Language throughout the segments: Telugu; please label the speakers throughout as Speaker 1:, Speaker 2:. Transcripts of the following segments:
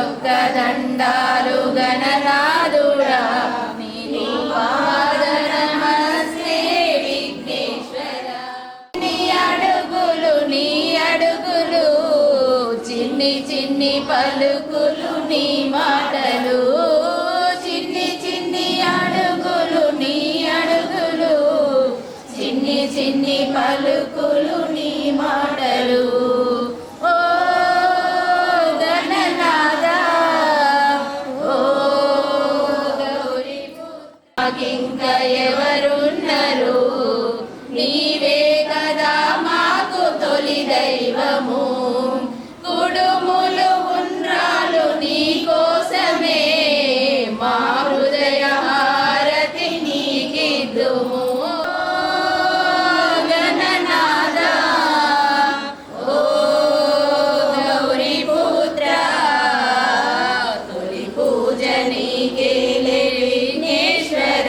Speaker 1: వేలొక్క దండాలు గణనాదుడా నీకు పాదనమస్తే విఘ్నేశ్వర. నీ అడుగులు చిన్ని చిన్ని పలుకులు నీ మాటలు, చిన్ని చిన్ని అడుగులు నీ అడుగులు, చిన్ని చిన్ని పలుకులు నీ మాటలు. ఓ గణనాదా ఓ గౌరీ మాకింక ఎవరున్నారు, నీవే కదా మాకు తొలి దైవము. కుడుములు ఉండ్రాలు నీ కోసమే మా హృదయ హారతి నీకిద్దుము. గణనాదా ఓ గౌరీ పుత్ర తొలి పూజ నీకే విఘ్నేశ్వర.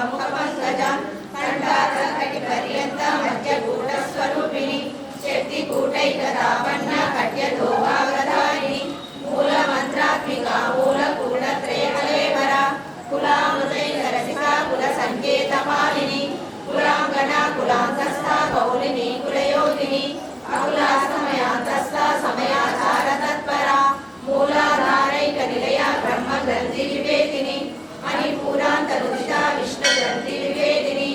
Speaker 1: ముఖ పంకజ కంఠాకటి పర్యంత మధ్యకూట స్వరూపిణి శక్తికూటైకతాపన్న కట్యతోభాగధారిణి మూల మంత్రాత్మిక మూలకూట త్రేమలేవర కులామృతైకరసికా కుల సంకేత పాలిని కులాంగన కులాంతస్థ కౌలిని కులయోగిని అకులా సమయాంతస్థ సమయాధార తత్పర మూలాధారైక నిలయ బ్రహ్మ గ్రంథి వివేదిని మణిపూరాంతరుదిత విష్ణు గ్రంథి వివేదిని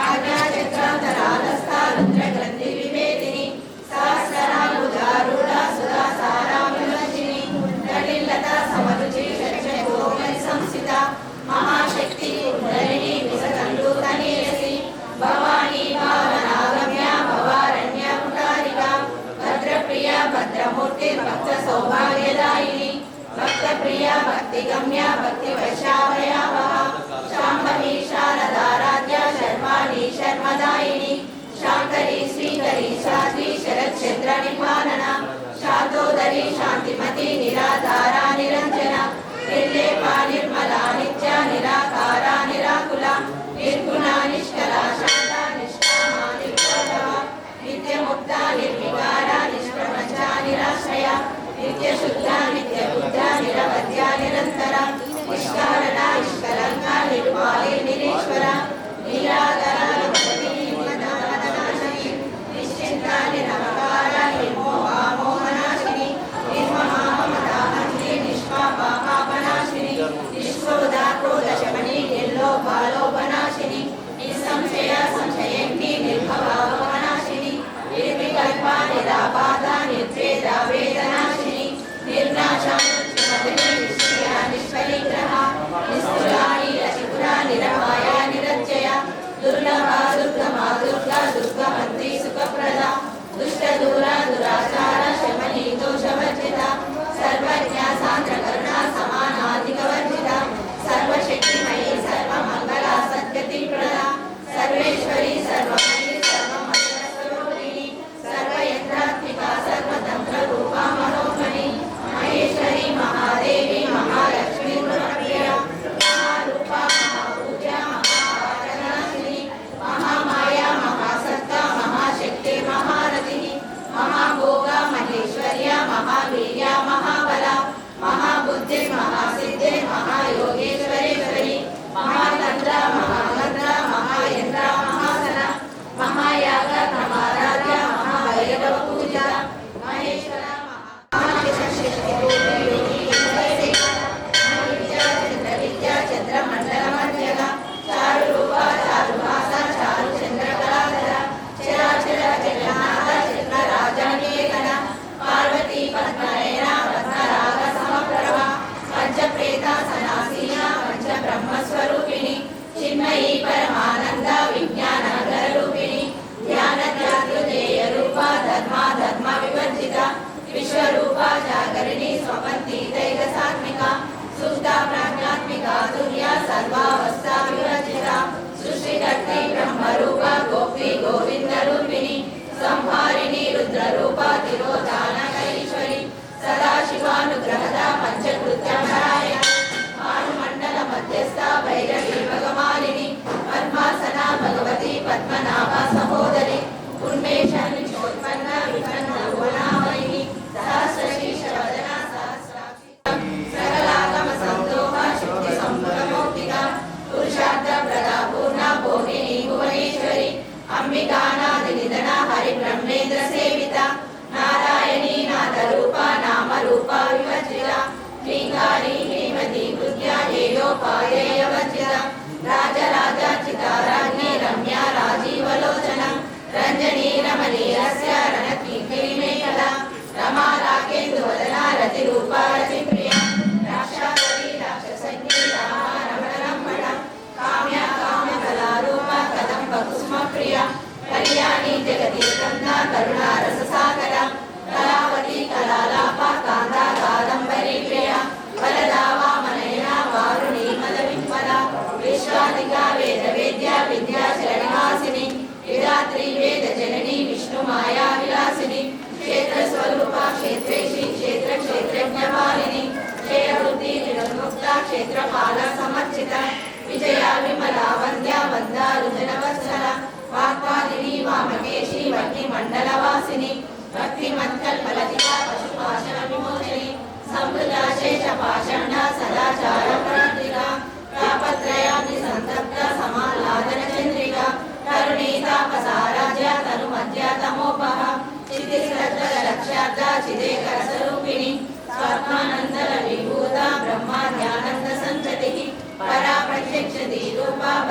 Speaker 1: ఆజ్ఞా చక్రాంతరాలస్థ రుద్ర గ్రంథి వివేదిని సహస్రనామోదారూఢ సుధా సారామిలోచిని నటిల్లత సమరుచి షట్కోమలి సంస్థిత మహాశక్తి కుండలిని విసకండూత నీరసి భవానీ భావనాగమ్య భవారణ్య కుటారిక భద్రప్రియ భద్రమూర్తి భక్త సౌభాగ్యదాయిని భక్త ప్రియ భక్తి గమ్య భక్తి వైశావయావహ శాంభవి శారదారాధ్య శర్వాణి శర్మదాయిని శాంకరి శ్రీకరి శాంతి శరచంద్ర నిపాలన శాంతోదరి శాంతిమతి నిరాధార నిరంజన నిర్లేపా నిర్మల నిత్య నిరాకార నిరాకుల నిర్గుణ నిష్కల శాంత నిష్కామ నిర్భవ నిత్యముక్త నిర్వికార నిష్ప్రపంచ నిరాశ్రయ నిత్య శుద్ధ నిత్య బుద్ధ నిరవధ్య నిరంతర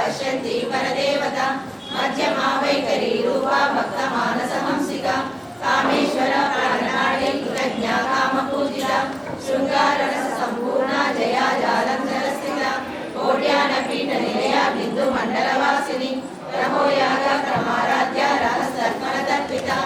Speaker 1: पश्यन्ति परदेवता मध्यमा वैखरी रूपा भक्त मानस हंसिका कामेश्वर प्राणनाडी कृतज्ञा कामपूजिता शृंगार रस संपूर्णा जया जालंधर स्थिता कोट्यान पीठ निलया बिंदु मंडलवासिनी रहो याग क्रमाराध्या रहस्तर्पण तर्पिता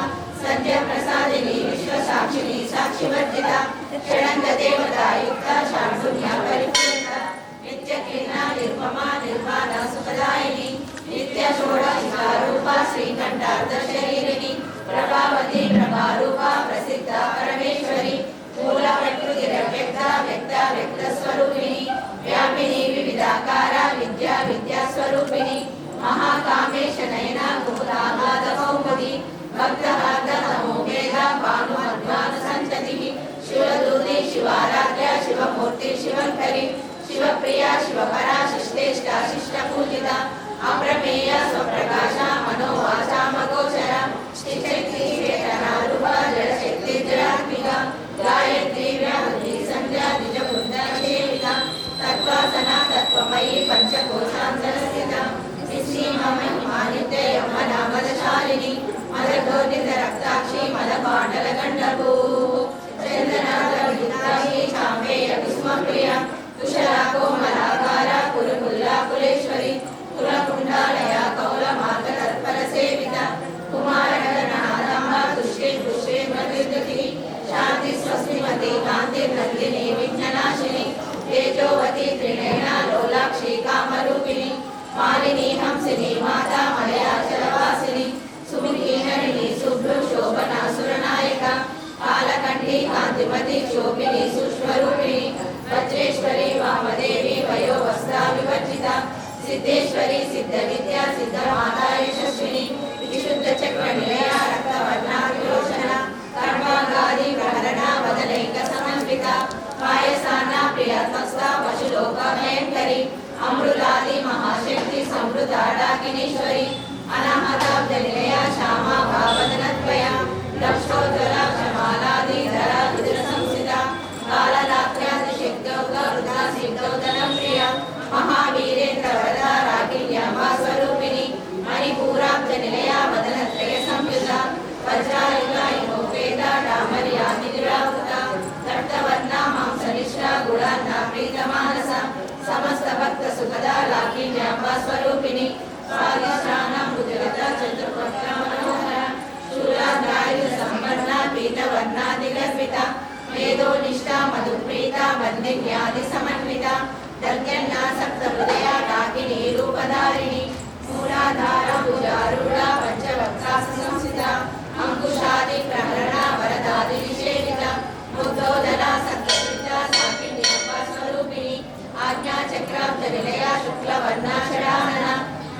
Speaker 1: सद्य प्रसादिनी विश्व साक्षिणी साक्षिवर्जिता षडंग देवता युक्ता शांडुन्या परिपूर्णा नित्य कीर्णा निर्ममा निर्वाणा सुखदायिनी नित्य षोडशिका रूपा श्रीकंठार्थ शरीरिणी प्रभावती प्रभारूपा प्रसिद्धा परमेश्वरी मूल प्रकृति व्यक्ता व्यक्ता व्यक्त स्वरूपिणी व्यापिनी विविधाकारा विद्या विद्या स्वरूपिणी महाकामेश नयना कुमुदाह्लाद कौमुदी भक्तहार्द नमो वेदा भानु मध्वान संतति शिवदूती शिवाराध्या शिवमूर्ति शिवंकरी शिवप्रिया शिवपरा शिष्टेष्टा शिष्टपूजिता अप्रमेय स्वप्रकाशा मनोवाचा मगोचरा श्रीशक्ति चेतना रूपा जडशक्ति जडात्मिका गायत्री व्याहृति संध्या द्विजवृंदा सेविता तत्वासना तत्वमयी पंचकोशांतरस्थिता नित्य यमना मदशालिनी मदघोटित रक्ताक्षी मदपाटल गंडभू चंदनादीताक्षी चामेय कुसुमप्रिया कुशला कोमलाकारा कुरुकुल्ला कुलेश्वरी कुलकुंडालया कौलमार्ग तत्पर सेविता कुमारगणनादम्बा तुष्टे पुष्टे मृत्युति शांति स्वस्तिमती कांति नंदिनी विघ्ननाशिनी तेजोवती त्रिनयना लोलाक्षी कामरूपिणी मालिनी हंसिनी माता मलयाचलवासिनी सुमुखी हरिणी शुभ्र शोभना सुरनायका कालकंठी कांतिमती शोभिनी सुष्वरूपिणी वज्रेश्वरी वामदेवी वयोवस्था विवर्जिता सिद्धेश्वरी सिद्ध विद्या सिद्ध माता यशस्विनी विशुद्ध चक्र निलया रक्तवर्णा विलोचना कर्मागादि प्रहरणा वदनैक समन्विता पायसाना प्रियात्मस्ता पशुलोक भयंकरी अमृतादि महाशक्ति समृद्धा डाकिनीश्वरी अनाहताब्द निलया श्यामा भावदनद्वया लक्षोज्ज्वला क्षमालादि धरा रुद्र संस्थिता कालरात्र्यादि शक्तौक रुद्रा सिद्धौदनं प्रिया महावीरेन्द्र वरदा रागिण्यम्बा स्वरूपिणी मणिपूराब्द निलया वदनत्रय संयुता वज्रायुधा इमोपेदा डामर्या निरावृता दट्टवर्णा मांसनिष्ठा गुणान्ना प्रीतमानसा समस्त भक्त सुखदा लाकिन्याम्बा स्वरूपिणी स्वादिष्ठानां बुद्धिगता चतुर्भक्ता मनोहरा शूलाद्रायुध संपन्ना पीतवर्णादिगर्भिता मेधोनिष्ठा मधुप्रीता वन्दिन्यादि समन्विता दर्जन्ना सप्तहृदया डाकिनी रूपधारिणी मूलाधारा भुजारूढा पंचवक्त्रास संस्थिता अंकुशादि प्रहरणा वरदादि निषेविता मुद्दोदना सप्तचित्ता साकिन्याम्बा स्वरूपिणी आज्ञा चक्राब्द निलया शुक्लवर्णा षडानना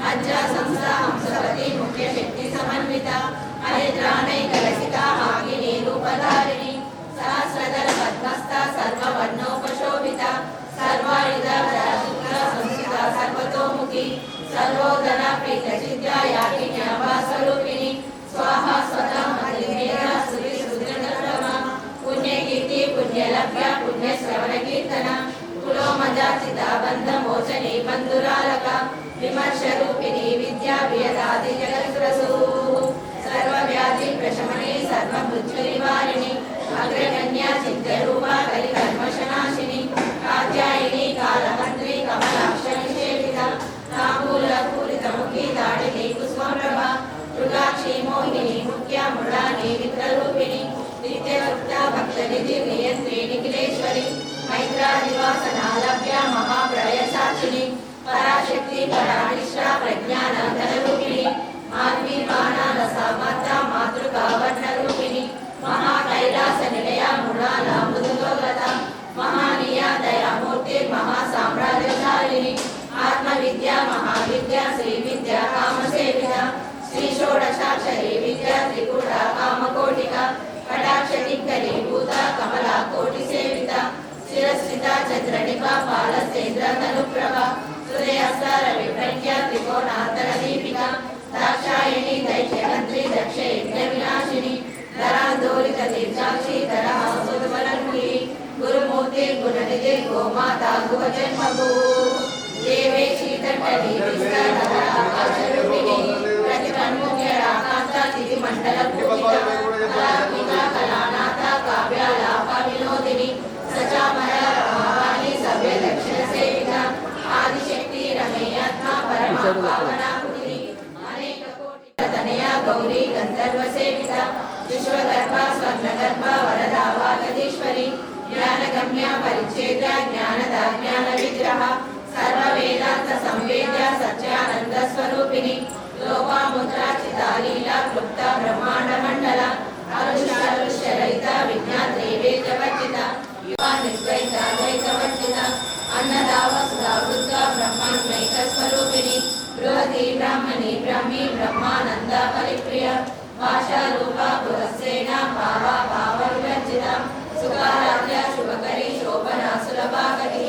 Speaker 1: मज्जा संस्था हंसवती मुख्य शक्ति समन्विता हरिद्रानैकरसिका हाकिनी रूपधारिणी सहस्रदल पद्मस्था सर्ववर्णोपशोभिता सर्वायुध शुक्ला संस्थिता सर्वतोमुखी सर्वोदना प्रीतचित्या याकिन्याम्बा स्वरूपिणी स्वाहा स्वतः मतिमेधा श्री रुद्रनर्तमा पुण्यकीर्ति पुण्यलभ्या पुण्यश्रवणकीर्तना कुलोमजाचिता बन्धमोचनी बन्धुरालका विमर्शरूपिणी विद्या वियदादि जगत्प्रसू सर्वव्याधि प्रशमनी सर्वभुज्वनिवारिणी अग्रगण्या चित्तरूपा कलिकल्मषनाशिनी कात्यायिनी कालहन्त्री कमलाक्ष निषेविता ताम्बूलपूरितमुखी दाडिनी कुसुमप्रभा मृगाक्षी मोहिनी मुख्या मृडानी वित्ररूपिणी नित्ययुक्ता भक्तनिधि नियन्त्री निखिलेश्वरी मैत्रादिवासना लभ्या महाप्रलय साक्षिणी पराशक्ति परानिष्ठा प्रज्ञानधनरूपिणी माध्वी बाणालसा माता मातृका वर्णरूपिणी महाकैलास निलया मृणाला मृदुलोलता महानीया दयामूर्ति महासाम्राज्यशालिनी आत्मविद्या महाविद्या श्रीविद्या कामसेविता श्री षोडशाक्षरी विद्या त्रिकूटा कामकोटिका कटाक्षटिकरी भूता कमला कोटि सेविता शिरस्थिता चंद्रनिभा पालसेन्द्र तनुप्रभा सूर्यस्तार विप्रज्ञा त्रिकोणांतर दीपिका दाक्षायणी दैत्यहंत्री दक्ष यज्ञ विनाशिनी धरांदोलित तीर्थाक्षी धरा सुदबलन्वी गुरुमूर्ति गुणनिधि गोमाता गुहजन्मभू देवे शीतटली विस्तार ఆకాశరూపిణి ప్రతిమన్ముఖ్యరాకాంత తిథి మండల పూజిత కళాత్మిక కళానాథ కావ్యాలాప వినోదిని సచామర రమావాణి సవ్య దక్షిణ సేవిత ఆదిశక్తి రమేయాత్మ పరమ పావనాకృతిని అనేక కోటి తనయ గౌరీ గంధర్వ సేవిత విశ్వగర్భ స్వర్ణగర్భ వరదా వాగదీశ్వరి జ్ఞానగమ్య పరిచ్ఛేద జ్ఞానద జ్ఞాన విగ్రహ సర్వ వేదాంత సంవేద్య సత్యానంద స్వరూపిణి లోపాముద్రాచితాలీల క్లుప్త బ్రహ్మాండ మండల అరుషరహిత విజ్ఞాత్రి వేదవర్జిత నిర్ద్వైత ద్వైతవర్జిత అన్నదావ సుధావృత బ్రహ్మాన్మైక స్వరూపిణి బృహతి బ్రాహ్మణి బ్రహ్మి బ్రహ్మానంద పరిప్రియ భాషారూప బృహస్సేన భావ భావ వివర్జిత సుఖారాధ్య శుభకరి శోభన సులభాగతి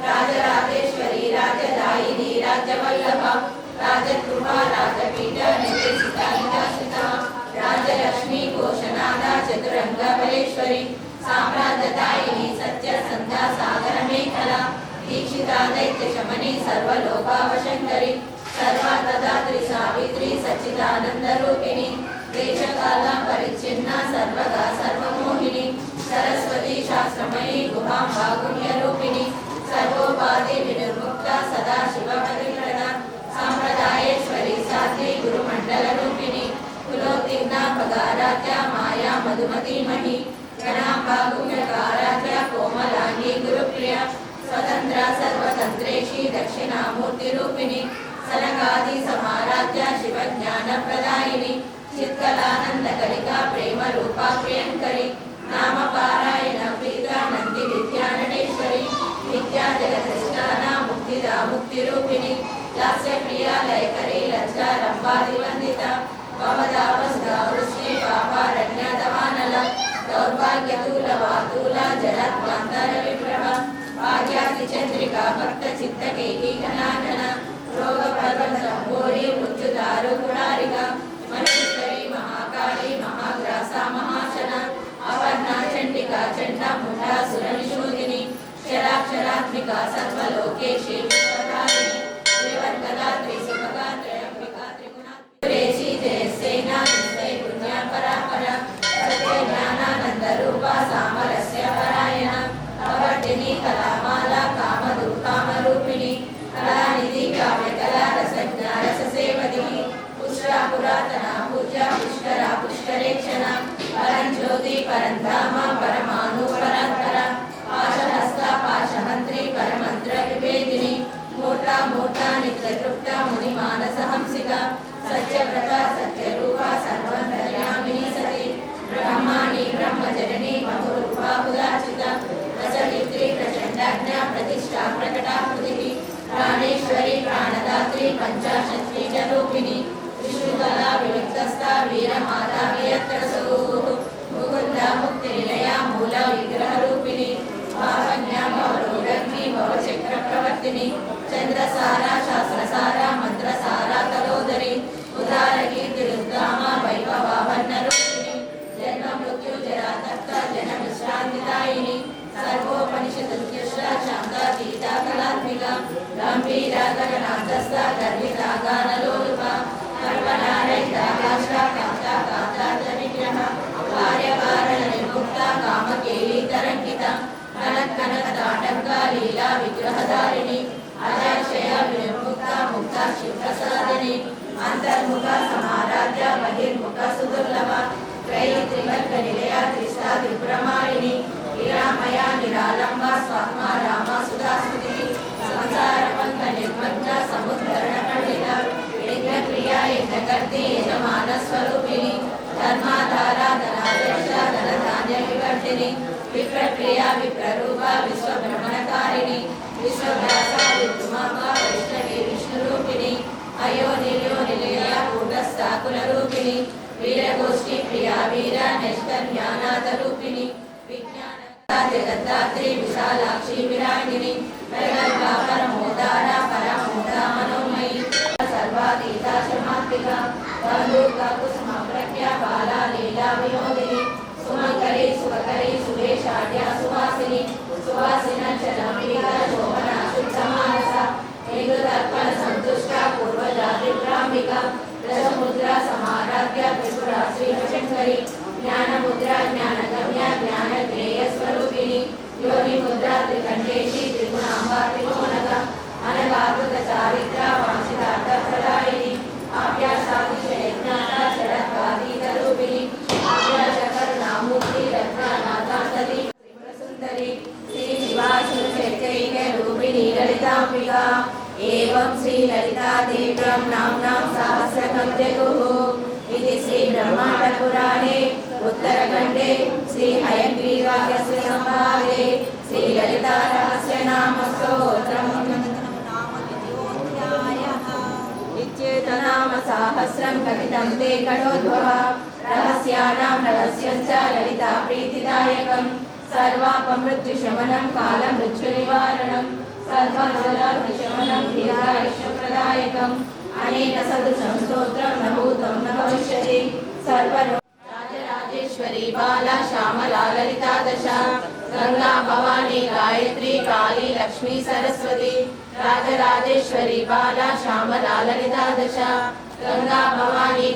Speaker 1: రాజరాజేశ్వరి రాజదాయిని రాజ్యవల్లభ రాజకృప రాజపీఠ నిర్దేశిత నిజాశ్రిత రాజలక్ష్మి ఘోషనాద చతురంగ బలేశ్వరి సామ్రాజ్యదాయిని సత్యసంధ సాగర మేఖల దీక్షిత దైత్య శమని సర్వలోకావశంకరి సర్వదాత్రి సావిత్రి సచ్చిదానంద రూపిణి దేశకాల పరిచ్ఛిన్న సర్వగా సర్వమోహిని సరస్వతి శాస్త్రమయీ గుహాంబా గుణ్య రూపిణి సర్వోపాధి వినిర్ముక్త సదాశివ పరిప్రద సాంప్రదాయేశ్వరి సాధ్వి గురుమండల రూపిణి కులోత్తీర్ణ పగారాధ్య మాయా మధుమతీమహి గణాంబా గుణ్యకారాధ్య కోమలాంగి గురుప్రియ స్వతంత్ర సర్వతంత్రేషి దక్షిణామూర్తి రూపిణి సనకాది సమారాధ్య శివ జ్ఞాన ప్రదాయిని చిత్కలానంద కలికా ప్రేమ రూపా ప్రియంకరి నామ పారాయణ ప్రీత నంది విద్యా నటేశ్వరి విద్యా జగదృష్టాన ముక్తిదా ముక్తి రూపిణి లాస్య ప్రియ లయకరి లజ్జా రంభాది వందిత భవదావస్గా వృష్టి పాపారణ్య దవానల దౌర్భాగ్యతూల వాతూల జలత్వాంతర విప్రభ భాగ్యాతి చంద్రికా భక్త చిత్త కేకీకనానన రోగ పర్వతంబోరి మృత్యుదారు గుణారిక మహేశ్వరి మహాకాళి మహాగ్రాస మహాశన అపర్ణ చండికా చండ ముండా సురనిషూదిని క్షరాక్షరాత్మిక సర్వలోకేశి విశ్వధారిణి త్రివర్గదాత్రి సుభగా త్రయంబికా త్రిగుణాత్రేషి జయసేనా నిశ్చయ పుణ్య పరాపర సత్య జ్ఞానానంద రూప సామరస్య పరాయణ అవర్ధిని కళామాల కామదు కామరూపిణి కళానిధి కావ్యకళా రసజ్ఞ రససేవదిని పుష్రా పురాతన పూజ్య పుష్కర పుష్కరేక్షణ పరంజ్యోతి పరంధామ పరమాను పరాత్పర పాశహస్త పాశమంత్రి పరమంత్ర విభేదిని మూర్త మూర్త నిత్యతృప్త ముని మానస హంసిక సత్యవ్రత సత్యరూప సర్వంతర్యామిని సతి బ్రహ్మాణి బ్రహ్మజనని బహురూపాకులాచిత రసవిత్రి ప్రచండాజ్ఞ ప్రతిష్టా ప్రకటాకృతి ప్రాణేశ్వరి ప్రాణదాత్రి పంచాశక్తి రూపిణి విష్ణుకళా వివిక్తస్థ వీరమాతా వియత్రసూ ముకుంద ముక్తి నిలయ మూల విగ్రహ రూపిణి భావజ్ఞ భవరోగ్ని భవచక్ర ప్రవర్తిని చంద్రసార శాస్త్రసార మంత్రసార తలోదరి ఉదార కీర్తి రుద్రామ వైభవావర్ణ రూపిణి జన్మ మృత్యు జరా తప్త జన విశ్రాంతిదాయిని సర్వోపనిషదుష్ట శాంతాతీత కళాత్మిక గంభీర గగనాథస్థ గర్విత గానలోలుప కల్పనారహిత కాష్ట కాంత కాంతార్థ విగ్రహ కార్యకారణ నిర్ముక్త కామకేళి తరంకిత కనక్ కనక తాటంక లీలా విగ్రహధారిణి అజాక్షయ వినిర్ముక్త ముక్త శివప్రసాదిని అంతర్ముఖ సమారాధ్య బహిర్ముఖ సుదుర్లభ త్రయీ త్రివర్గ నిలయ త్రిష్టా త్రిపురమాలిని నిరామయ నిరాలంబ స్వాత్మ రామ సుధాస్మృతి సంసార పంక నిర్మగ్న సముద్ధరణ పండిత యజ్ఞక్రియ యజ్ఞకర్తి యజమాన స్వరూపిణి ధర్మాధార ధనాధ్యక్ష ధనధాన్య వివర్ధిని విప్రక్రియ విప్రరూప విశ్వబ్రహ్మణకారిణి విశ్వవ్యాస విద్రుమాంబ వైష్ణవి విష్ణురూపిణి అయో నిలయో నిలయ కూటస్థ కులరూపిణి వీరగోష్ఠి ప్రియా వీర నైష్కర్మ్యానాథ రూపిణి విజ్ఞాన జగద్ధాత్రి విశాలాక్షి విరాగిని ప్రగల్భా పరమోదార పరమోద మనోమయి సర్వాతీత శమాత్మిక బంధుక కుసుమ ప్రజ్ఞ బాలా లీలా వినోదిని సుమంకరి సుఖకరి సురేషాఢ్య సువాసిని సువాసిన చలంబిక శోభన శుద్ధ మానస ఏకదర్పణ సంతుష్ట పూర్వజాతి एवं श्रीललितादेव्यां नाम्नां सहस्रकं जगुः इति श्रीब्रह्माण्डपुराणे उत्तरखण्डे श्रीहयग्रीवास्य संवादे श्रीललितारहस्यनामस्तोत्रम् इत्येतन्नाम सहस्रं कथितं ते कडोद्भवः रहस्यानां रहस्यं च ललिता प्रीतिदायकं सर्वापमृत्युशमनं कालमृत्युनिवारणं सर्वजलाभिशमनं दीर्घायुष्यप्रदायकम् अनेन सदृशं स्तोत्रं न भूतं न भविष्यति राजराजेश्वरी बाला श्यामला ललिता दशा गंगा भवानी गायत्री काली लक्ष्मी सरस्वती राजराजेश्वरी बाला श्यामला ललिता दशा गंगा भवानी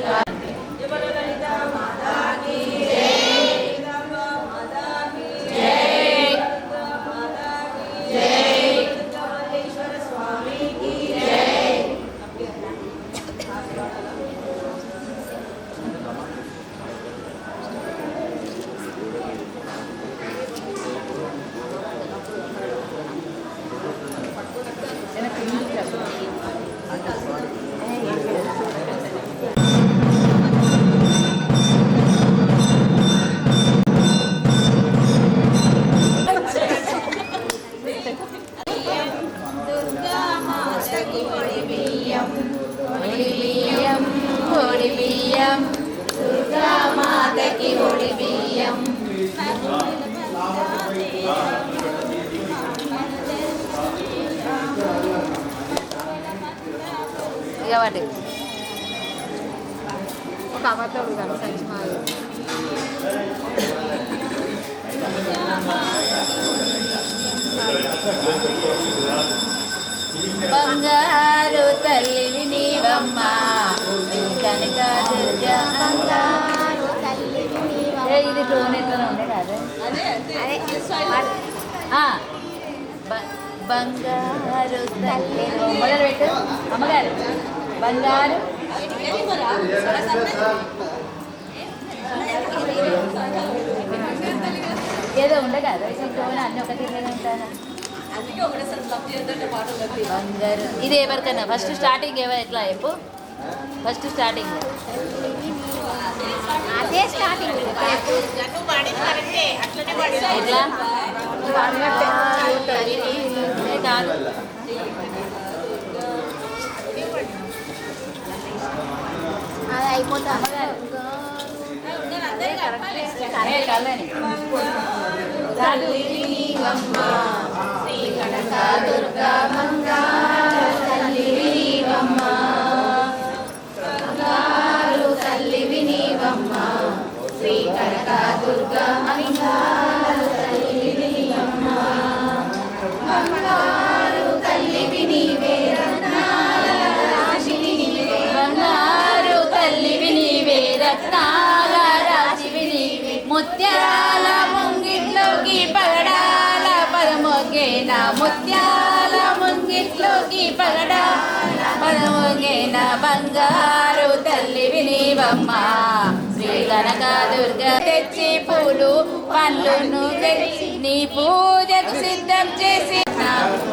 Speaker 1: ललिता माता की दुर्गा माता की होली बिయ్యం ఇక వాటి ఒక అబద్ధం కానీ సంచి మాది బంగారు తల్లివి నీవమ్మ కనక దుర్గా బంగారు తల్లివి నీవమ్మ ఇది టోన్ ఎట్లా ఉండే కాదు బంగారు తల్లి మొదలు పెట్టు అమ్మగారు బంగారు ఏదో ఉండే కదా టోన్ అన్నీ ఒకటి ఉంటాను బంగారు ఇది ఎవరికైనా ఫస్ట్ స్టార్టింగ్ ఎట్లా చెప్పు ఫస్ట్ స్టార్టింగ్ అదే స్టార్టింగ్ ఎట్లా కాదు అది అయిపోతా దుర్గా బంగారు తల్లివి నీవమ్మ బంగారు తల్లివి నీవమ్మ శ్రీ కనక దుర్గా బంగారు తల్లివి నీవమ్మ బంగారు తల్లివి నీవే రత్నాల రాశివి నీవే బంగారు తల్లివి నీవే రత్నాల రాశివి నీవే ముత్యాల ముంగిట్లోకి పగడాల పదమోగేన ముత్యాల ముంగిట్లోకి పగడాల పదమోగేన బంగారు తల్లివి నీవమ్మ శ్రీ కనక దుర్గా తెచ్చి పూలు పండ్లను తెచ్చి నీ పూజకు సిద్ధం చేసి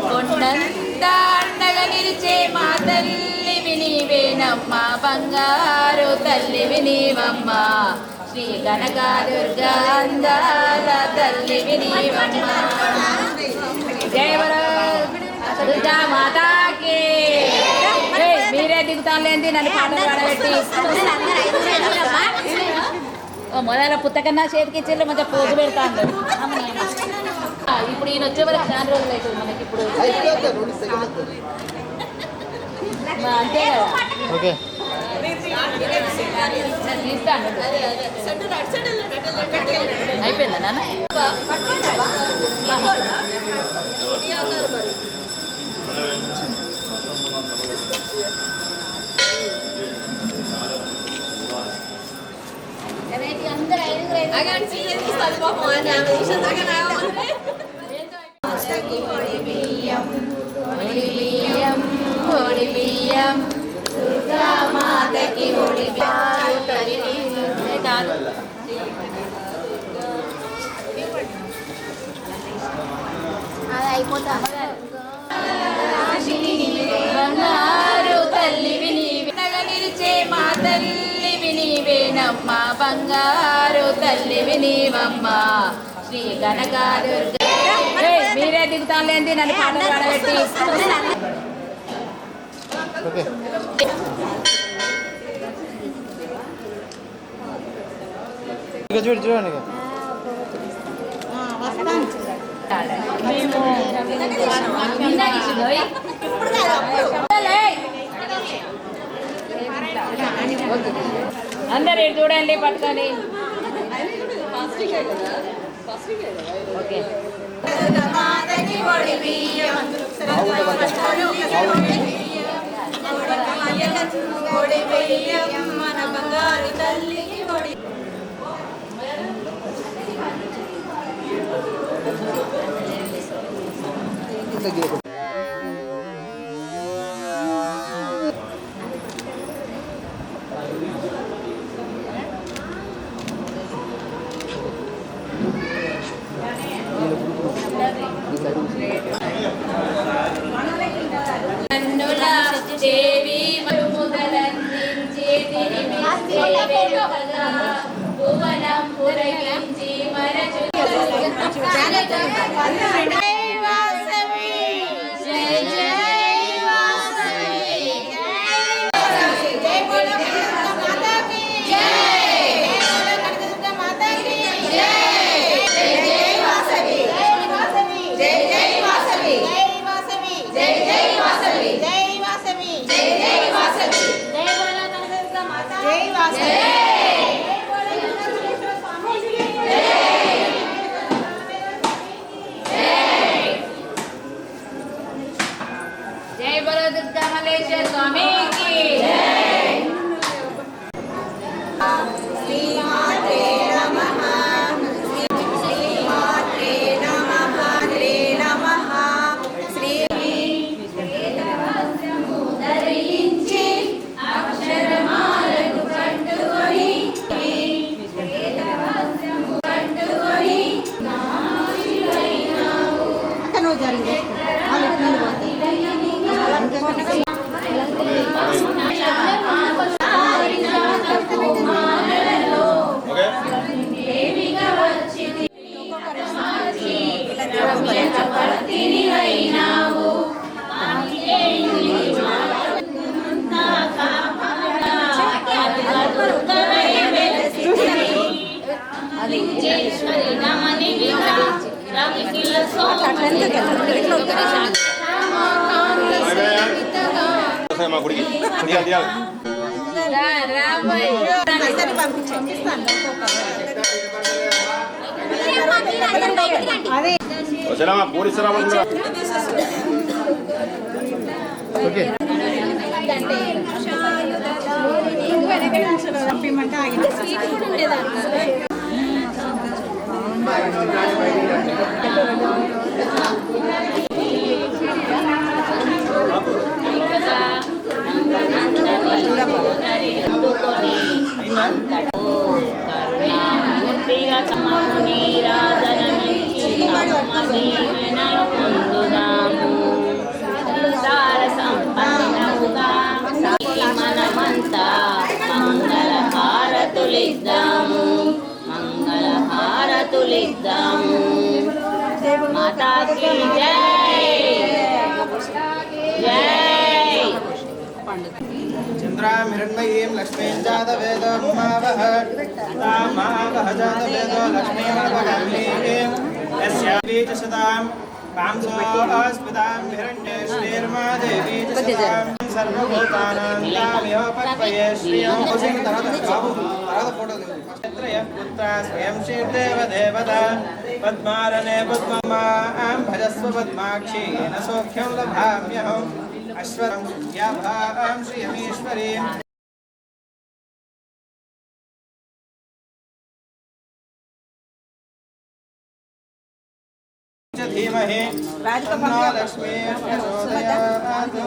Speaker 1: కొండంతా అండగా నిలిచే మా తల్లివి నీవేనమ్మ బంగారు తల్లివి నీవమ్మ శ్రీ కనక దుర్గా అందాల తల్లివి నీవమ్మ జయ దుర్గా మాతాకి మీరే దిగుతానులేంది నన్ను పాటలు పాడబెట్టి మొదల పుత్తకన్నా చేతికి ఇచ్చి మంచిగా పోజు పెడతాను ఇప్పుడు ఈయన వచ్చే వరకు చాలా రోజులు అవుతుంది మనకి ఇప్పుడు అంతే కదా ఓకే అయిపోయిందా నాన్న దుర్గా మాతకి హోళీ కాదు అది అయిపోతా తల్లివి నీవేనమ్మ బంగారు తల్లివి నీవమ్మ శ్రీ కనకాదుర్గ. మీరే దిగుతానులేండి నన్ను పాటలు పాడబెట్టి.
Speaker 2: చూడండి
Speaker 1: అందరు చూడండి పట్టుకొని. ఓకే దేవి భువనం పురగించి మరచు
Speaker 2: మా గుడికి వచ్చామా పూరిస్తారా? ఓకే
Speaker 1: మనమంతా మంగళ హారతులిద్దాము, మంగళ హారతులిద్దాము. మాతాకి జై జై.
Speaker 2: చంద్రామిరణ్మయీం లక్ష్మీం జాతవేదో మావహ తామావహ జాతవేదో లక్ష్మీమర్వగమ్లీం యస్యాపీచశతాం కాంసోస్మితాం హిరణ్యేశ్వరీర్మా దేవీచశతాం సర్వభూతానాం తామివ పక్వయే శ్రియం క్షత్రయః పుత్రా స్వయం శ్రీర్దేవదేవత పద్మారణే పద్మమాం భజస్వ పద్మాక్షీన సౌఖ్యం లభామ్యహం అశ్వరం యాభాం శ్రియమీశ్వరీం ధీమహి తన్నో లక్ష్మీ ప్రచోదయాత్.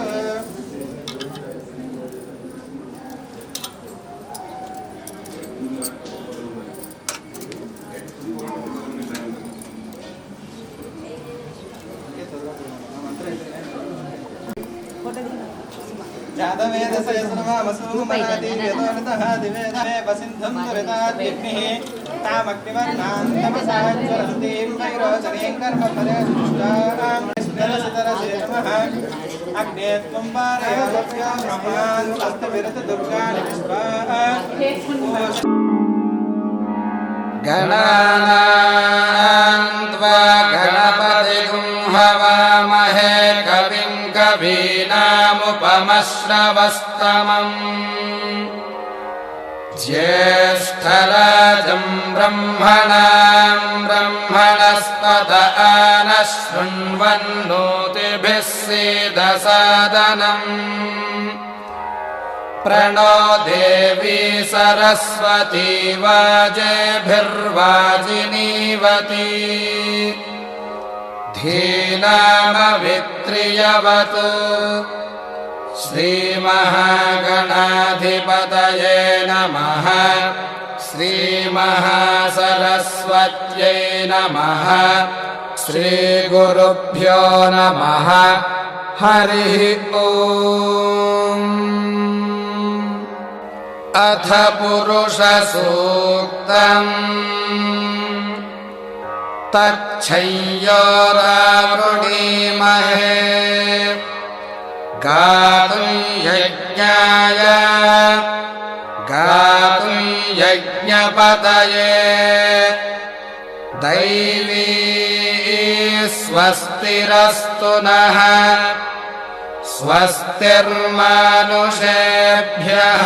Speaker 2: जातवेदस्य यस्मामसूमनादि यतोऽर्थः दिवेदमे वसिन्धं नविताद्यग्निः तामग्निवर्णां तपसा ज्वलन्तीं वैरोचनीं कर्मफले दुष्टां स्थिरसितरसे नमः अग्ने त्वं पारयामभ्यो ब्रह्मान् स्वस्तिविरतदुर्गाणि विश्वाः
Speaker 3: गणानां त्वा गणपतिं हवामहे कविं कवीनामुपमश्रवस्तमम् ज्येष्ठराजं ब्रह्मणां ब्रह्मणस्पत आनः शृण्वन्नोतिभिः सीदसादनम् प्रणो देवी सरस्वती वाजेभिर्वाजिनीवती धीनामवित्रियवतु श्रीमहागणाधिपतये नमः श्रीमहासरस्वत्यै नमः श्रीगुरुभ्यो नमः हरिः ॐ अथ पुरुषसूक्तम् तच्छय्योरावृणीमहे गातुं यज्ञाय गातुं यज्ञपतये दैवी स्वस्तिरस्तु नः स्वस्तिर्मानुषेभ्यः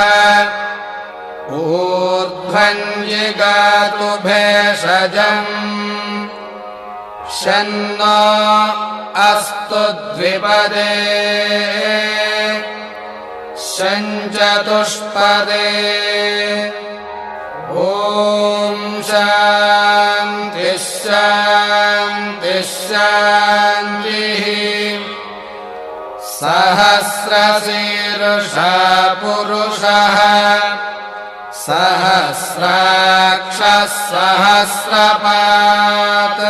Speaker 3: ऊर्ध्वं जिगातु भेषजम् शन्नो अस्तु द्विपदे शञ्चतुष्पदे ॐ शान्तिः शान्तिः शान्तिः सहस्रशीर्षा पुरुषः सहस्राक्षः सहस्रपात्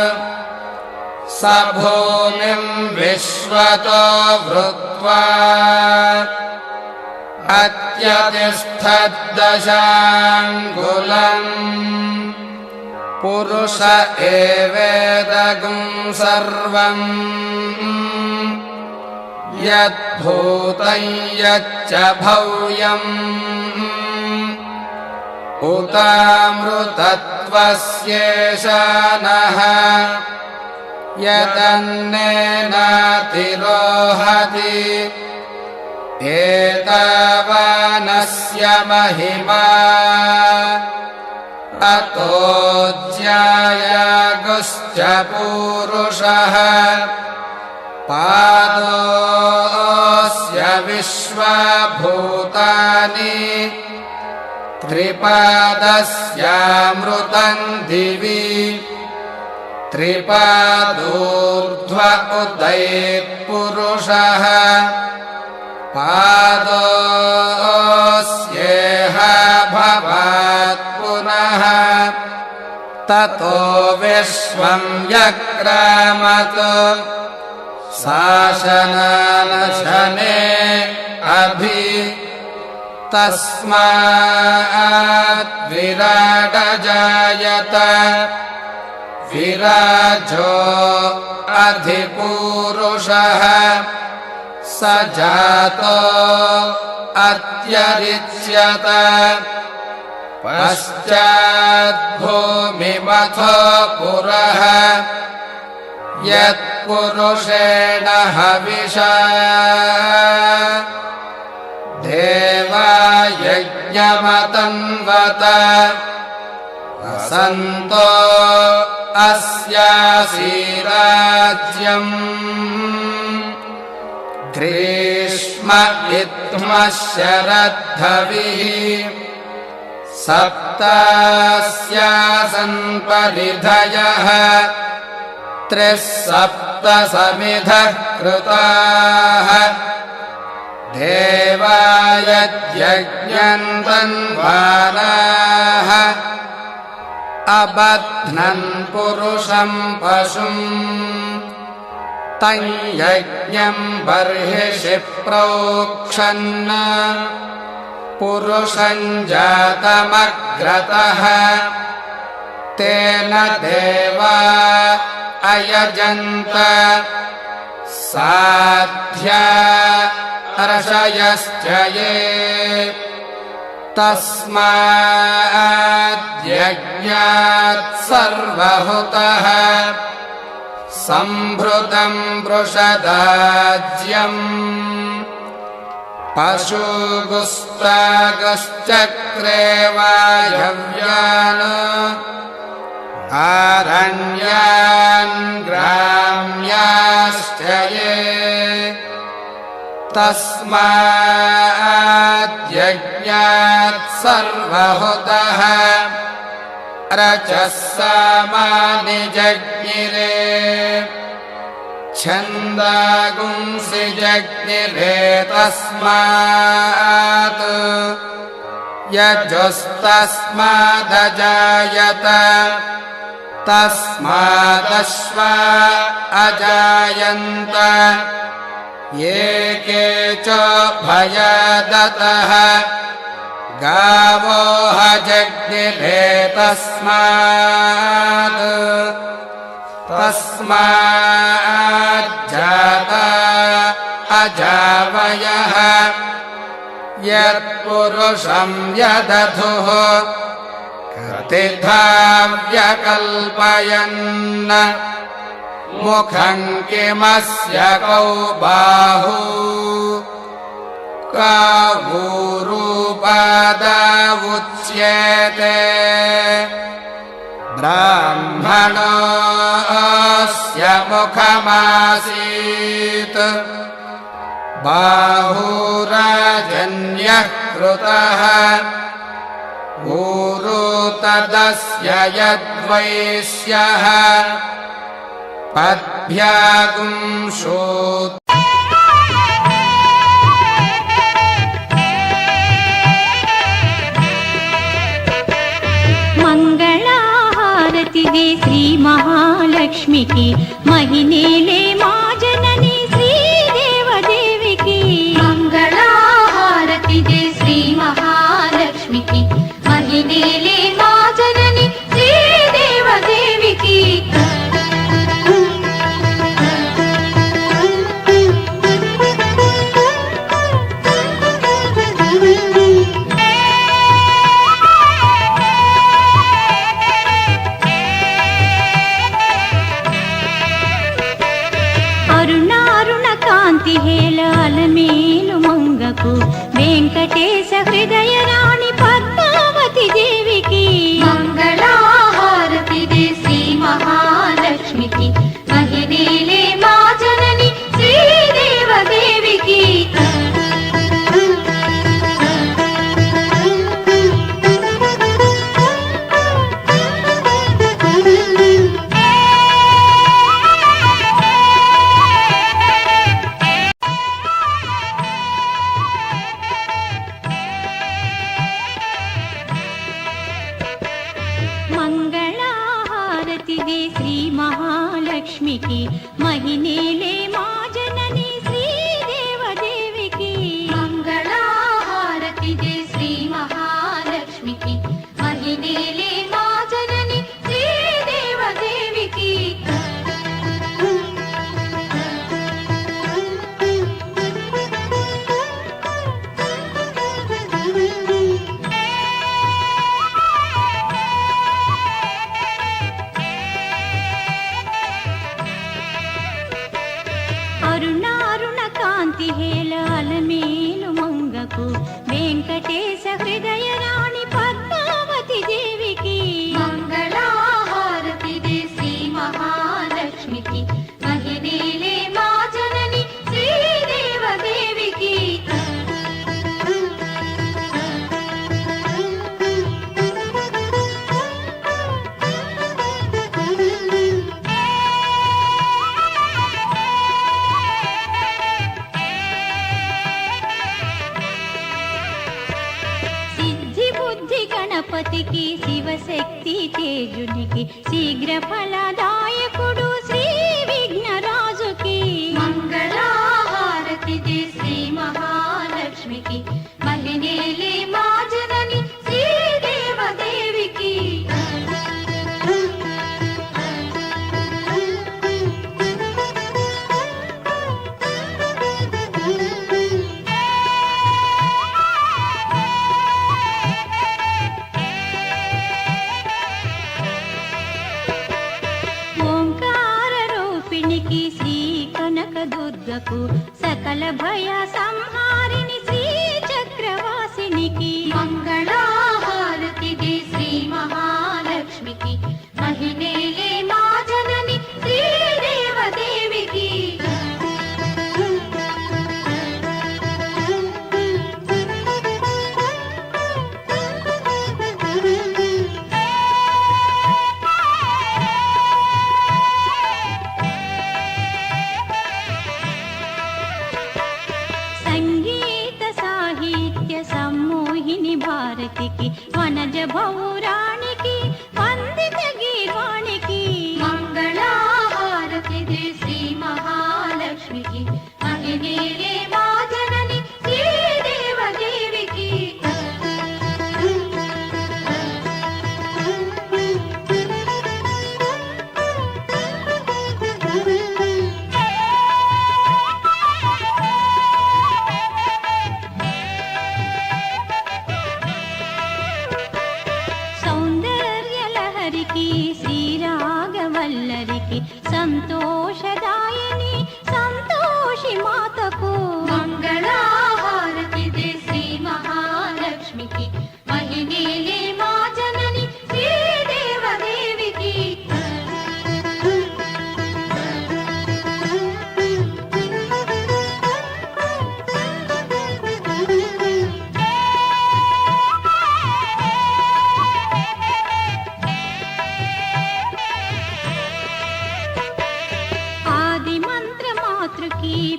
Speaker 3: स भूमिं विश्वतो भृत्वा अत्यतिष्ठद्दशाङ्गुलम् पुरुष एवेदगं सर्वम् यद्भूतं यच्च भव्यम् उतामृतत्वस्येषानः यदन्नेनातिरोहति एतावानस्य महिमा अतो ज्यायागुश्च पूरुषः पादोऽस्य विश्वभूतानि त्रिपादस्यामृतं दिवि त्रिपादोर्ध्व उदयपुरुषः पादोऽस्येह भवात् पुनः ततो विश्वं व्यक्रामत् शासनानशने अभि तस्मात् विराडजायत विराजो अधिपूरुषः स जातो अत्यरिच्यत पश्चाद्भूमिमथो पुरः यत्पुरुषेण हविषा देवा यज्ञमतन्वत वसन्तो अस्यासीराज्यम् ग्रीष्म इत्थमः शरद्धविः सप्तास्यासन् परिधयः त्रिः सप्त समिधः कृताः देवायज्ञन्तन्वानाः अबध्नन् पुरुषं पशुम् तं यज्ञं बर्हिषि प्रोक्षन् पुरुषं जातमग्रतः तेन देवा अयजन्त साध्या ऋषयश्च ये तस्माद्यज्ञात् सर्वहुतः सम्भृतं वृषदाज्यम् पशुगुस्तागश्चक्रे वायव्यान् आरण्यान् ग्राम्याश्च ये तस्माद्यज्ञात् सर्वहुतः रजः सामानि जज्ञिरे छन्दागुंसि जज्ञिरे तस्मात् यजुस्तस्मादजायत तस्मादश्वा अजायन्त ये के च भयदतः गावो हजज्ञिरे तस्माज्जाता अजावयः यत्पुरुषं यदधुः कतिधा व्यकल्पयन् मुखं किमस्य कौ बाहू कावूरूपादावुच्यते ब्राह्मणस्य मुखमासीत् बाहुराजन्यः कृतः ऊरू तदस्य यद्वैश्यः पद्भ्यागुंशोत्
Speaker 4: మంగళహారతిదే శ్రీ మహాలక్ష్మికి మహినేలే మా జనని శ్రీదేవదేవికి మంగళహారతిదే శ్రీ మహాలక్ష్మికి మహినేలే మా జనని శ్రీదేవదేవికి हेलालमेलु मंगकु वेंकटेश हृदय राणि पद्मावती देविकी मंगళహారతి దే శ్రీ మహాలక్ష్మికి మహినేలే మా జనని శ్రీదేవదేవికి మంగళహారతిదే శ్రీ మహాలక్ష్మికి మహినేలే మా జనని శ్రీదేవదేవికి మంగళహారతిదే శ్రీ మహాలక్ష్మికి మహినేలే మా జనని శ్రీదేవదేవికి అరుణారుణ కాంతి హేలాలమేలు మంగకు వెంకటేశ హృదయ రాణి పద్మావతి దేవికి మంగళహారతి దే శ్రీ మహాలక్ష్మికి మహినేలే మా జనని శ్రీదేవదేవికి గణపతికి శివశక్తి తేజునికి శీఘ్ర ఫలదాయకుడు శ్రీ విఘ్నరాజుకి మహాలక్ష్మికి మహినేలే మా జనని శ్రీదేవదేవికి శ్రీ కనక దుర్గకు సకల భయ సంహారిణి శ్రీ చక్రవాసినికి మంగళహారతి దే శ్రీ మహాలక్ష్మికి మహినేలే మా జనని శ్రీదేవదేవికి భారతికి వనజ భౌరాణికి వందిత గీర్వాణికి మంగళహారతి దే శ్రీ మహాలక్ష్మికి మహినేలే మా జనని శ్రీదేవదేవికి శ్రీరాగవల్లరికి సంతోషదాయిని సంతోషి మాతకు మంగళహారతి దే శ్రీ మహాలక్ష్మికి మహినేలే మా జనని శ్రీదేవదేవికి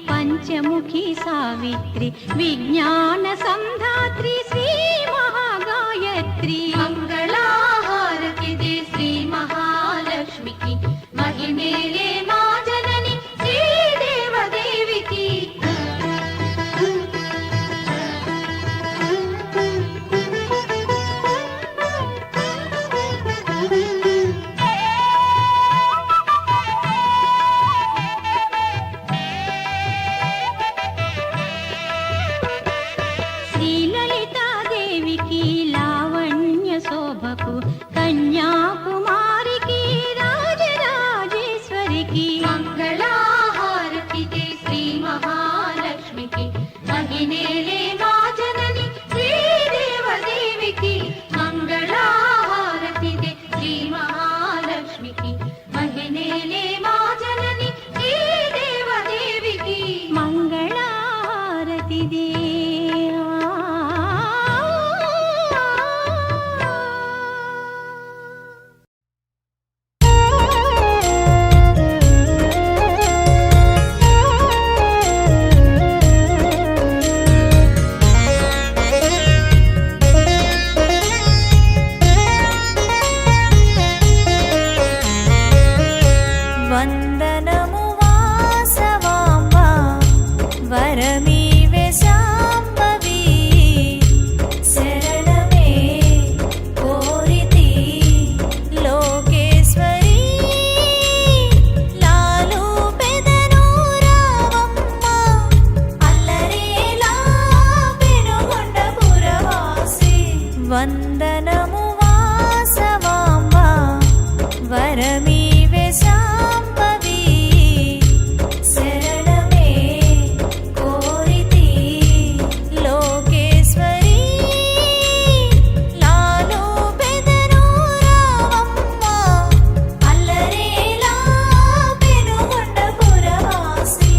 Speaker 4: పంచముఖి సావిత్రి విజ్ఞాన సంధాత్రి శ్రీ మహాగాయత్రి మంగళహారతి దే శ్రీ మహాలక్ష్మికి మహినేలే మా జనని శ్రీదేవదేవికి శోభకు కన్యాకుమారికి రాజరాజేశ్వరికి మంగళహారతి దే శ్రీ మహాలక్ష్మికి మహినేలే మా జనని శ్రీదేవదేవికి మంగళహారతి దే శ్రీ మహాలక్ష్మికి మహినేలే మా జనని శ్రీదేవదేవికి మంగళహారతి దే
Speaker 5: వందనము వాసవాంబ వరమీవే శాంభవి శరణమే కోరితి లోకేశ్వరి లాలు పెదను రావమ్మ అల్లరేలా పెనుగొండ పురవాసి వందనము వాసవాంబ వరమీవే శాంభవి శరణమే కోరితి లోకేశ్వరి లాలు పెదను రావమ్మ అల్లరేలా పెనుగొండ పురవాసి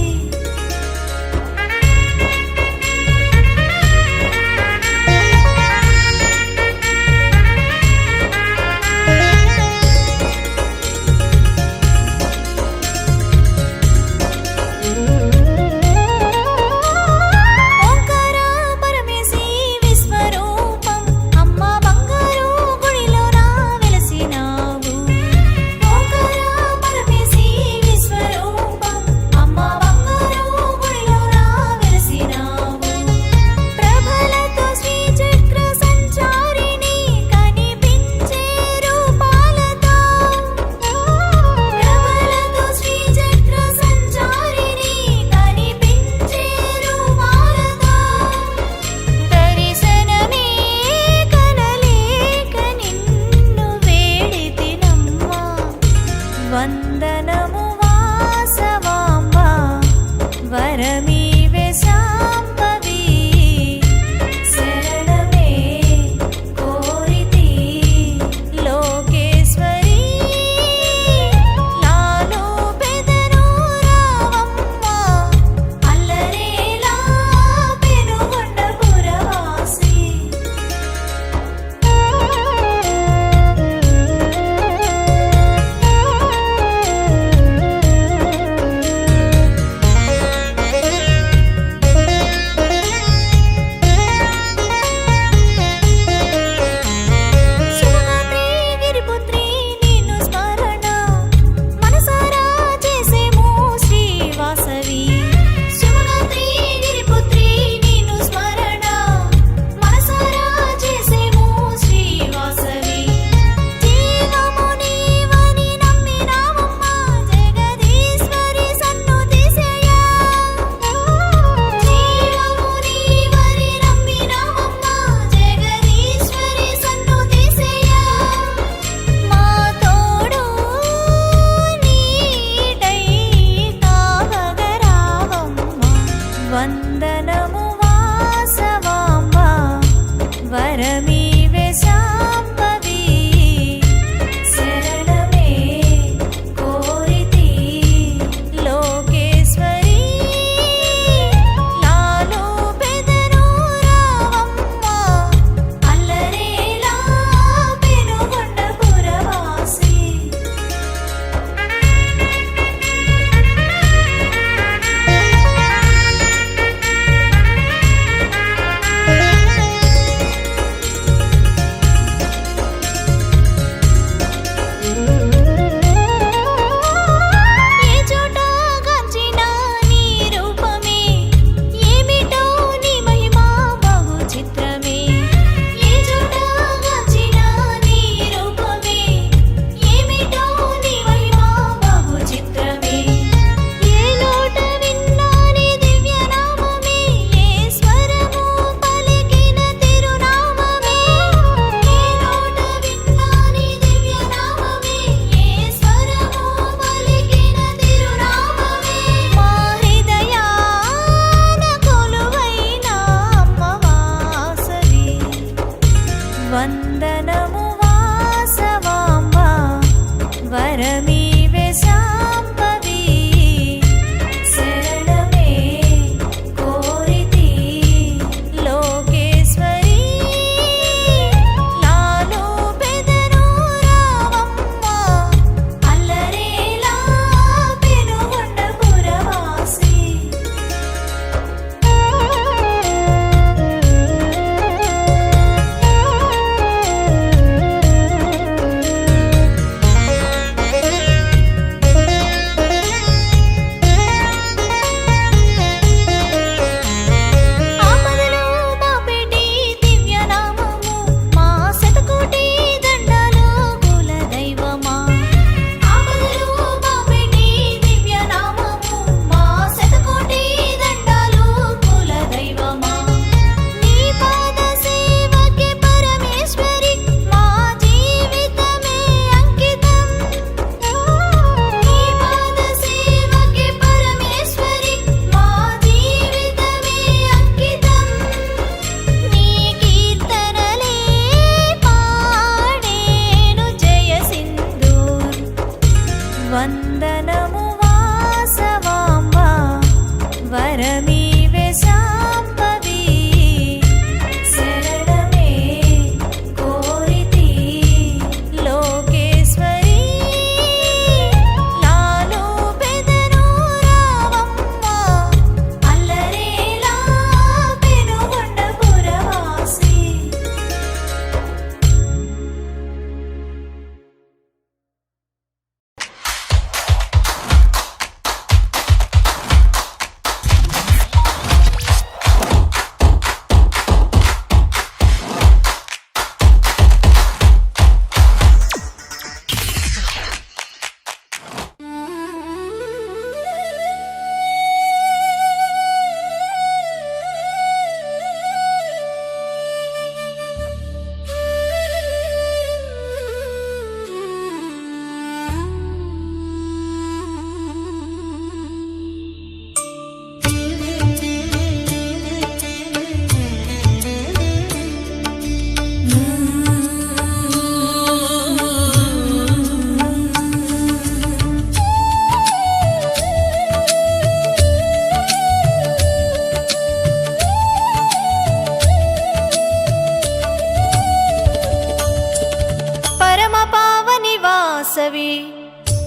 Speaker 5: వాసవి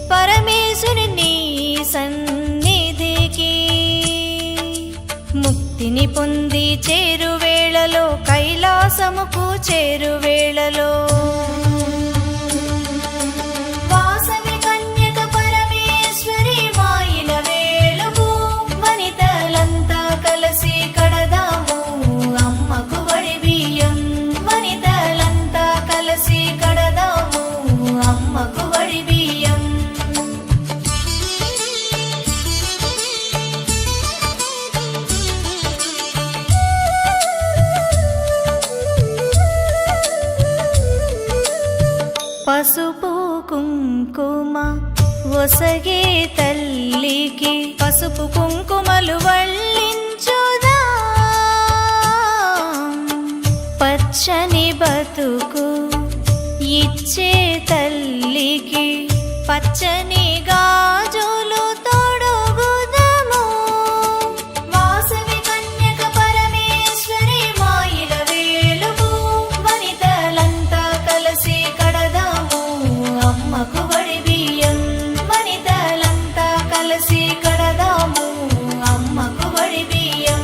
Speaker 5: పరమేశుని నీ సన్నిధికి ముక్తిని పొంది చేరువేళలో కైలాసముకు చేరువేళలో వాసవి కన్యక పరమేశ్వరి మాయిల వేలుగు వనితలంతా కలిసి కడదాము అమ్మకు వడి బియ్యం వనితలంతా కలిసి కడదాము అమ్మకు వడి బియ్యం పసుపు కుంకుమ ఒసగే తల్లికి పసుపు కుంకుమలు వళ్ళించుదా పచ్చని బతుకు ఇచ్చే తల్లికి పచ్చని గాజులు తొడుగుదము వాసవి కన్యక పరమేశ్వరి మాయిల వేలుగు వనితలంతా కలిసి కడదాము అమ్మకు వడి బియ్యం వనితలంతా కలిసి కడదాము అమ్మకు వడి బియ్యం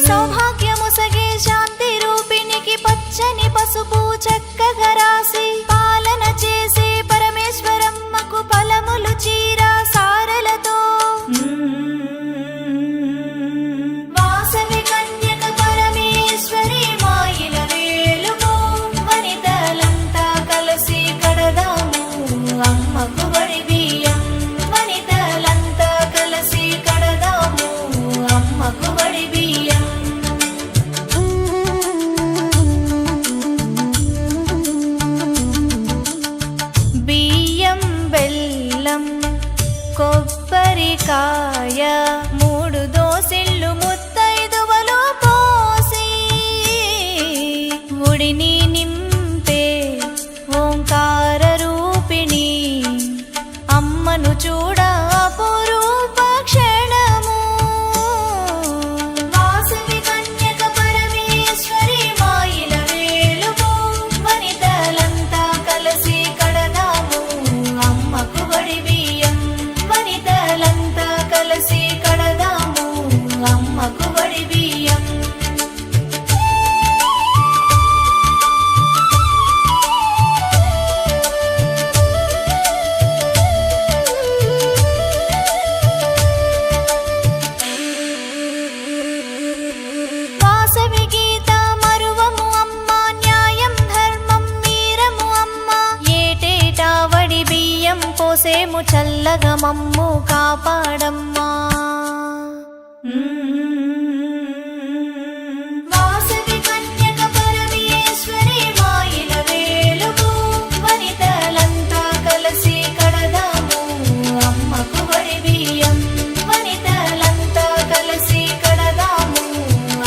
Speaker 5: సౌభాగ్యముసగే శాంతి రూపిణికి పచ్చని పసుపు చక్కగా రాసి పాలన చేసి పరమేశ్వరమ్మకు ఫలములు చీర సారలతో వాసవి కన్యక పరమేశ్వరి మాయిల వేలుగు వనితలంతా కలిసి కడదాము అమ్మకు వడి బియ్యం వనితలంతా కలిసి కడదాము అమ్మకు వడి బియ్యం బియ్యం బెల్లం కొబ్బరికాయ 3 దోసిళ్ళు ముత్తైదువలో పోసి ఉడిని నింపే ఓంకార రూపిణి అమ్మను చూడ అపురూప క్షణము వాసవి కన్యక పరమేశ్వరి మాయిల వేలుగు వనితలంతా కలిసి కడదాము అమ్మకు వడి బియ్యం వనితలంతా కలిసి కడదాము అమ్మకు వడి బియ్యం వాసవి గీత మరువము అమ్మ న్యాయం ధర్మం మీరము అమ్మ ఏటేటా వడి బియ్యం పోసేము చల్లగా మమ్ము కాపాడమ్మా వాసవి కన్యక పరమేశ్వరి మాయిల వేలుగు వనితలంతా కలిసి కడదాము అమ్మకు వడి బియ్యం వనితలంతా కలిసి కడదాము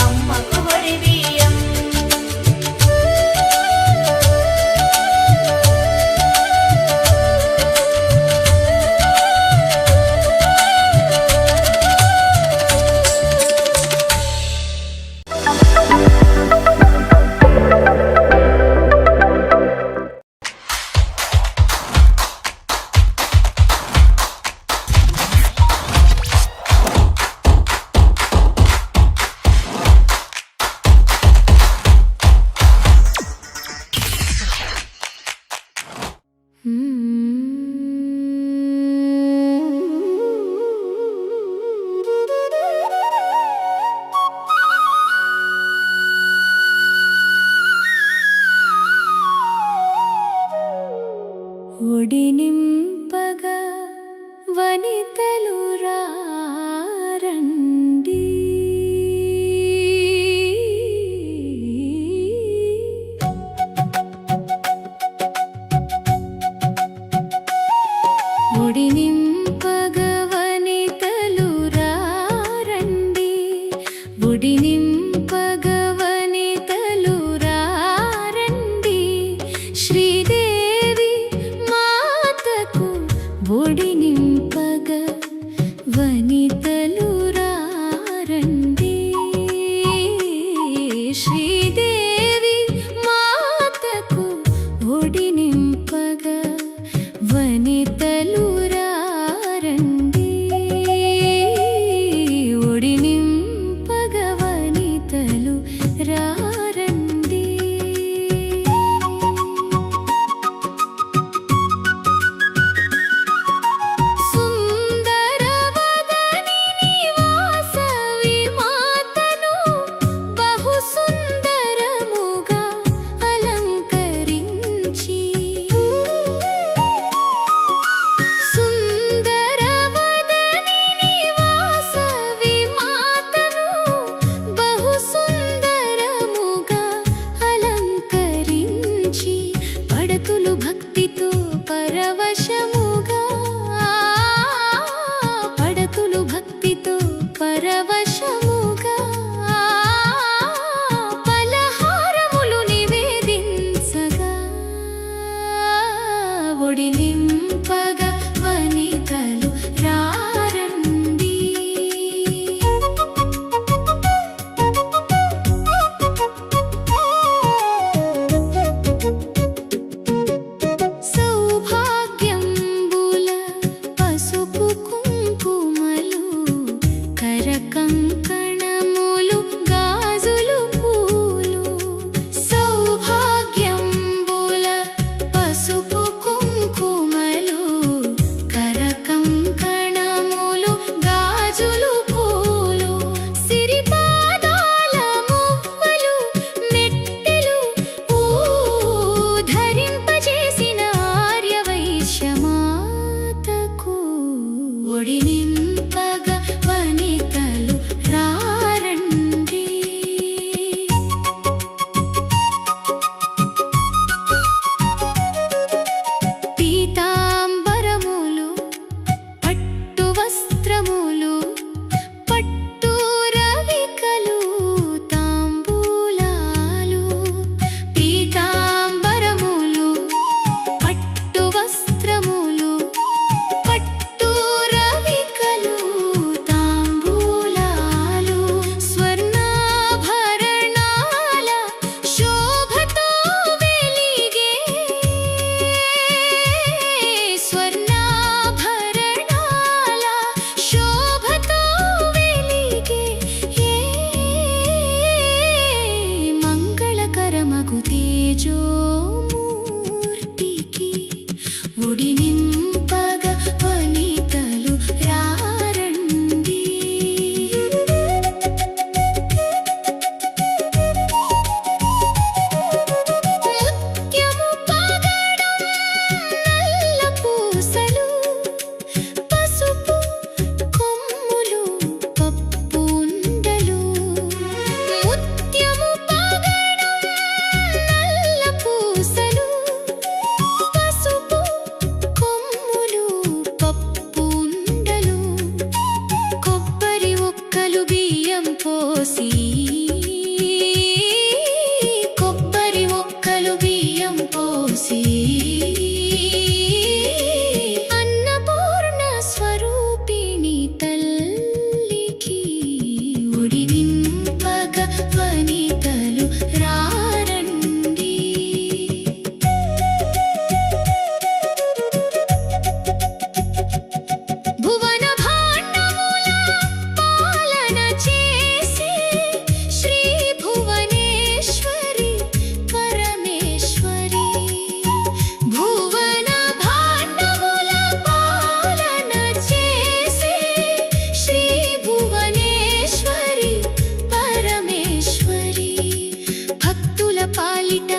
Speaker 5: అమ్మకు వడి బియ్యం ఒడి నింపగా వనితలు రారండి ఒడి నింపగా వనితలు రారండి ఒడి నింపగా వనితలు రారండి శ్రీదేవి మాత దేవి మాతకు ఒడి నింపగా వనితలు రారండి ఒడి నింపగా వనితలు రారండి సుందరవదని నివాసవి మాతను బహు సుందరముగా అలంకరించి సుందరవదని నివాసవి మాతను బహు సుందరముగా అలంకరించి పడతులు భక్తితో పరవశముగా పడతులు భక్తితో పరవశముగా పలహారములు నివేదించగా ఒడి నింపగా వనితలు రారండి సౌభాగ్యంబుల పసుపు కుంకుమలు కరకంకణములు గాజులు పూలు సౌభాగ్యంబుల పసుపు కుంకుమలు కరకంకణములు గాజులు పూలు సిరిపాదాల మువ్వలు మెట్టెలు ధరింపజేసిన ఆర్యవైశ్యమాతకు ఒడి నింపగా వనితలు రారండి పీతాంబరములు పట్టు వస్త్రములు పట్టు రవికలు తాంబూలాలు పీతాంబరములు పట్టు వస్త్రములు పట్టు రవికలు తాంబూలాలు స్వర్ణాభరణాల శోభతో వెలిగే స్వర్ణాభరణాల శోభతో వెలిగే మంగళకరమగు తేజోమూర్తికి ఒడి నింపగా వనితలు రారండి ముత్యము పగడం నల్ల పూసలు పసుపు కొమ్ములు పప్పు ఉండలు ముత్యము పగడం నల్ల పూసలు పసుపు కొమ్ములు పప్పు ఉండలు కొబ్బరి ఒక్కలు బియ్యం పోసి కొబ్బరి ఒక్కలు బియ్యం పోసి అన్నపూర్ణ స్వరూపిణి తల్లికి ఒడి నింపగా వనితలు రారండి భువన భాండముల పాలన చేసే శ్రీ భువనేశ్వరి పరమేశ్వరి భువన భాండముల పాలన చేసే శ్రీ భువనేశ్వరి పరమేశ్వరి భక్తుల పాలిట